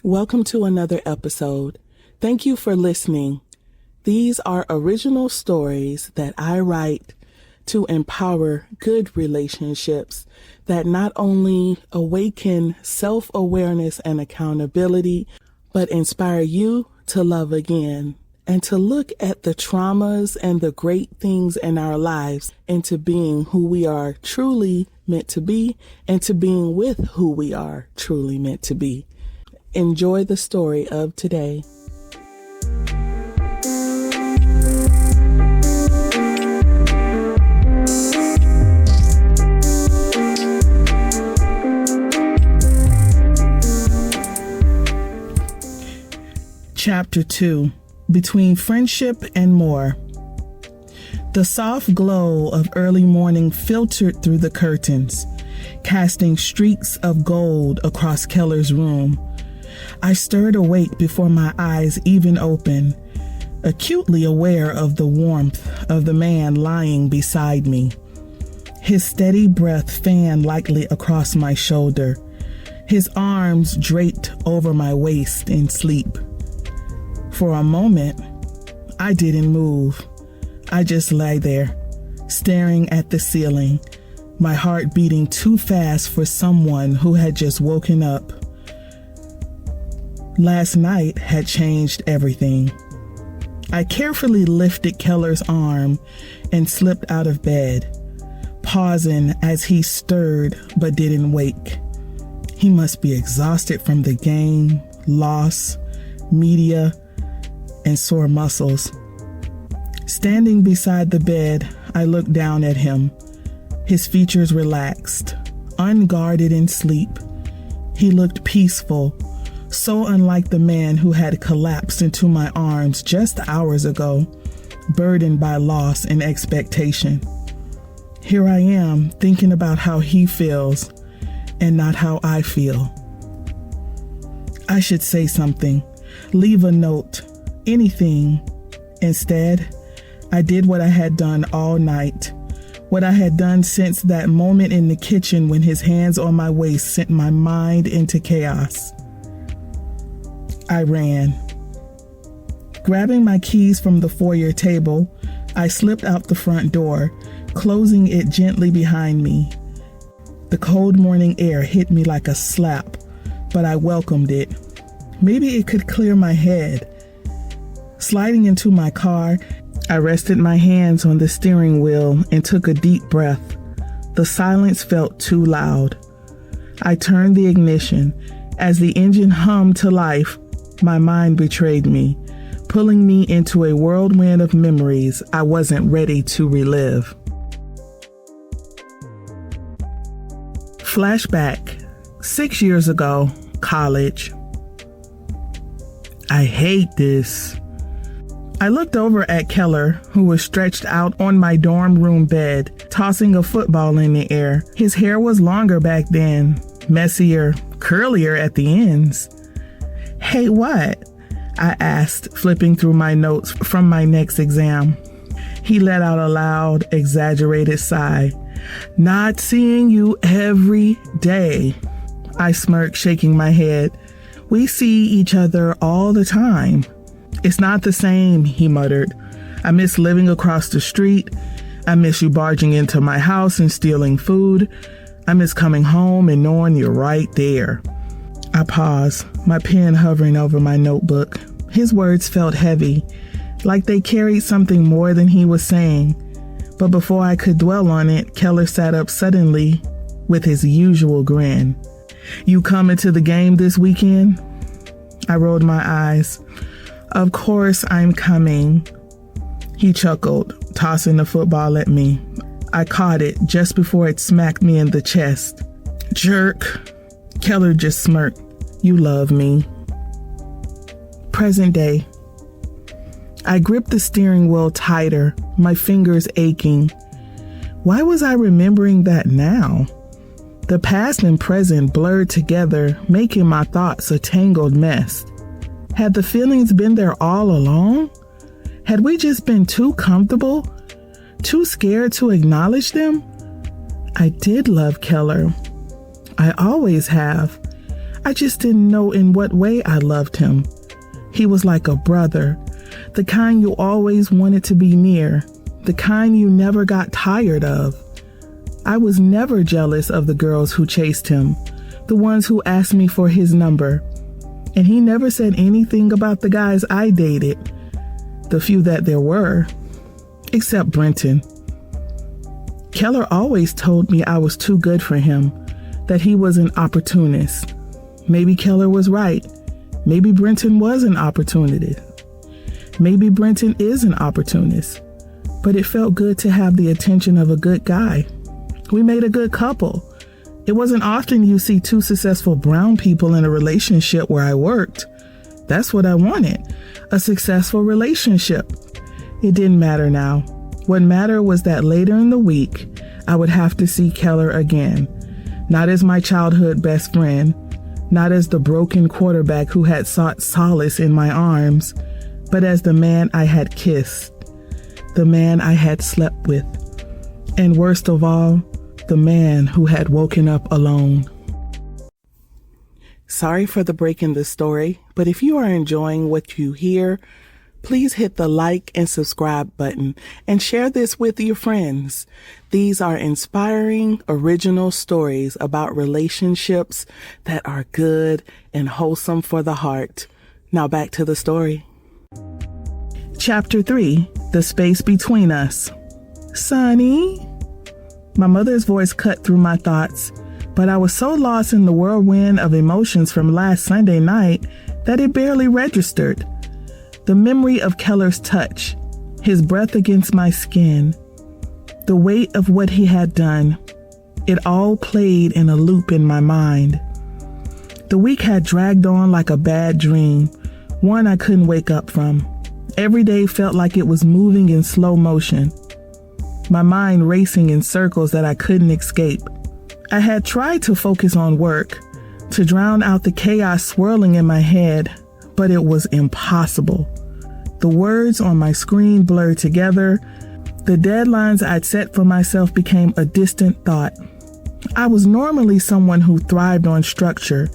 Welcome to another episode. Thank you for listening. These are original stories that I write to empower good relationships that not only awaken self-awareness and accountability, but inspire you to love again and to look at the traumas and the great things in our lives into being who we are truly meant to be and to being with who we are truly meant to be. Enjoy the story of today. Chapter 2, Between Friendship and More. The soft glow of early morning filtered through the curtains, casting streaks of gold across Keller's room. I stirred awake before my eyes even opened, acutely aware of the warmth of the man lying beside me. His steady breath fanned lightly across my shoulder, his arms draped over my waist in sleep. For a moment, I didn't move. I just lay there, staring at the ceiling, my heart beating too fast for someone who had just woken up. Last night had changed everything. I carefully lifted Keller's arm and slipped out of bed, pausing as he stirred but didn't wake. He must be exhausted from the game, loss, media, and sore muscles. Standing beside the bed, I looked down at him, his features relaxed, unguarded in sleep. He looked peaceful, so unlike the man who had collapsed into my arms just hours ago, burdened by loss and expectation. Here I am thinking about how he feels and not how I feel. I should say something, leave a note, anything. Instead, I did what I had done all night, what I had done since that moment in the kitchen when his hands on my waist sent my mind into chaos. I ran. Grabbing my keys from the foyer table, I slipped out the front door, closing it gently behind me. The cold morning air hit me like a slap, but I welcomed it. Maybe it could clear my head. Sliding into my car, I rested my hands on the steering wheel and took a deep breath. The silence felt too loud. I turned the ignition. As the engine hummed to life, my mind betrayed me, pulling me into a whirlwind of memories I wasn't ready to relive. Flashback, 6 years ago, college. I hate this. I looked over at Keller, who was stretched out on my dorm room bed, tossing a football in the air. His hair was longer back then, messier, curlier at the ends. Hey, what? I asked, flipping through my notes from my next exam. He let out a loud, exaggerated sigh. Not seeing you every day. I smirked, shaking my head. We see each other all the time. It's not the same, he muttered. I miss living across the street. I miss you barging into my house and stealing food. I miss coming home and knowing you're right there. I paused, my pen hovering over my notebook. His words felt heavy, like they carried something more than he was saying. But before I could dwell on it, Keller sat up suddenly with his usual grin. You coming to the game this weekend? I rolled my eyes. Of course I'm coming. He chuckled, tossing the football at me. I caught it just before it smacked me in the chest. Jerk. Keller just smirked. You love me. Present day. I gripped the steering wheel tighter, my fingers aching. Why was I remembering that now? The past and present blurred together, making my thoughts a tangled mess. Had the feelings been there all along? Had we just been too comfortable, too scared to acknowledge them? I did love Keller. I always have. I just didn't know in what way I loved him. He was like a brother, the kind you always wanted to be near, the kind you never got tired of. I was never jealous of the girls who chased him, the ones who asked me for his number. And he never said anything about the guys I dated, the few that there were, except Brenton. Keller always told me I was too good for him, that he was an opportunist. Maybe Keller was right. Maybe Brenton was an opportunist. Maybe Brenton is an opportunist. But it felt good to have the attention of a good guy. We made a good couple. It wasn't often you see two successful brown people in a relationship where I worked. That's what I wanted, a successful relationship. It didn't matter now. What mattered was that later in the week, I would have to see Keller again. Not as my childhood best friend, not as the broken quarterback who had sought solace in my arms, but as the man I had kissed, the man I had slept with, and worst of all, the man who had woken up alone. Sorry for the break in the story, but if you are enjoying what you hear, please hit the like and subscribe button and share this with your friends. These are inspiring, original stories about relationships that are good and wholesome for the heart. Now back to the story. Chapter 3, The Space Between Us. Sonny? My mother's voice cut through my thoughts, but I was so lost in the whirlwind of emotions from last Sunday night that it barely registered. The memory of Keller's touch, his breath against my skin, the weight of what he had done, it all played in a loop in my mind. The week had dragged on like a bad dream, one I couldn't wake up from. Every day felt like it was moving in slow motion, my mind racing in circles that I couldn't escape. I had tried to focus on work, to drown out the chaos swirling in my head, but it was impossible. The words on my screen blurred together. The deadlines I'd set for myself became a distant thought. I was normally someone who thrived on structure,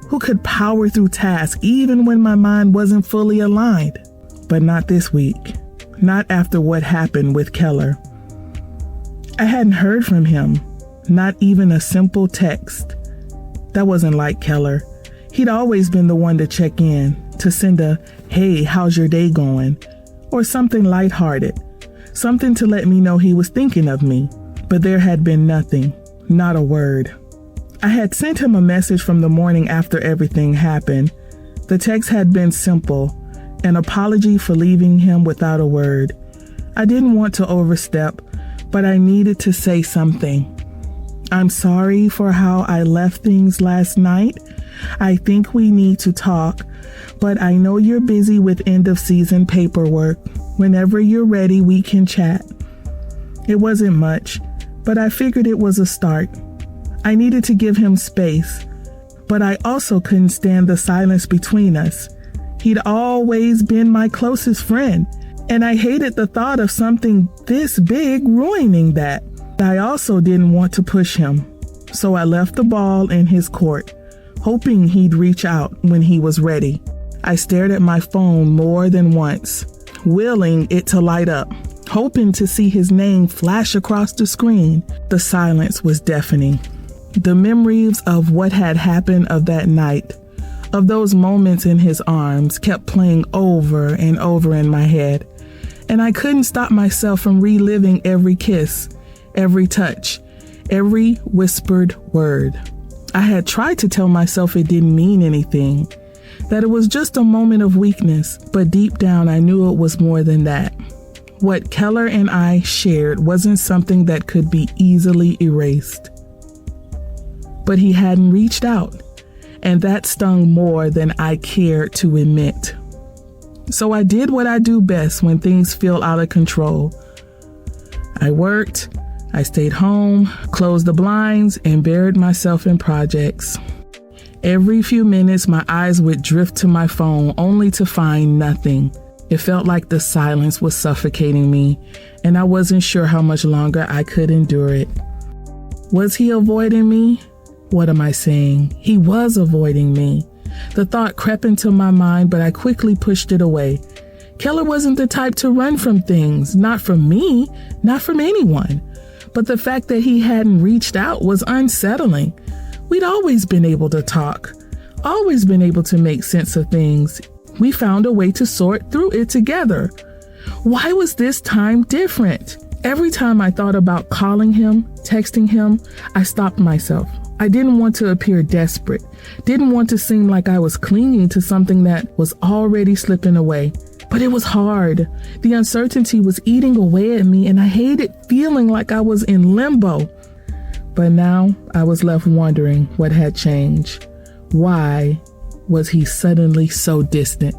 who could power through tasks even when my mind wasn't fully aligned. But not this week. Not after what happened with Keller. I hadn't heard from him, not even a simple text. That wasn't like Keller. He'd always been the one to check in, to send a, "Hey, how's your day going?" or something lighthearted, something to let me know he was thinking of me. But there had been nothing, not a word. I had sent him a message from the morning after everything happened. The text had been simple, an apology for leaving him without a word. I didn't want to overstep, but I needed to say something. I'm sorry for how I left things last night. I think we need to talk, but I know you're busy with end of season paperwork. Whenever you're ready, we can chat. It wasn't much, but I figured it was a start. I needed to give him space, but I also couldn't stand the silence between us. He'd always been my closest friend, and I hated the thought of something this big ruining that. I also didn't want to push him, so I left the ball in his court, hoping he'd reach out when he was ready. I stared at my phone more than once, willing it to light up, hoping to see his name flash across the screen. The silence was deafening. The memories of what had happened of that night, of those moments in his arms, kept playing over and over in my head, and I couldn't stop myself from reliving every kiss, every touch, every whispered word. I had tried to tell myself it didn't mean anything, that it was just a moment of weakness, but deep down I knew it was more than that. What Keller and I shared wasn't something that could be easily erased. But he hadn't reached out, and that stung more than I cared to admit. So I did what I do best when things feel out of control. I worked, I stayed home, closed the blinds, and buried myself in projects. Every few minutes, my eyes would drift to my phone only to find nothing. It felt like the silence was suffocating me, and I wasn't sure how much longer I could endure it. Was he avoiding me? What am I saying? He was avoiding me. The thought crept into my mind, but I quickly pushed it away. Keller wasn't the type to run from things, not from me, not from anyone. But the fact that he hadn't reached out was unsettling. We'd always been able to talk, always been able to make sense of things. We found a way to sort through it together. Why was this time different? Every time I thought about calling him, texting him, I stopped myself. I didn't want to appear desperate, didn't want to seem like I was clinging to something that was already slipping away. But it was hard. The uncertainty was eating away at me, and I hated feeling like I was in limbo. But now I was left wondering what had changed. Why was he suddenly so distant?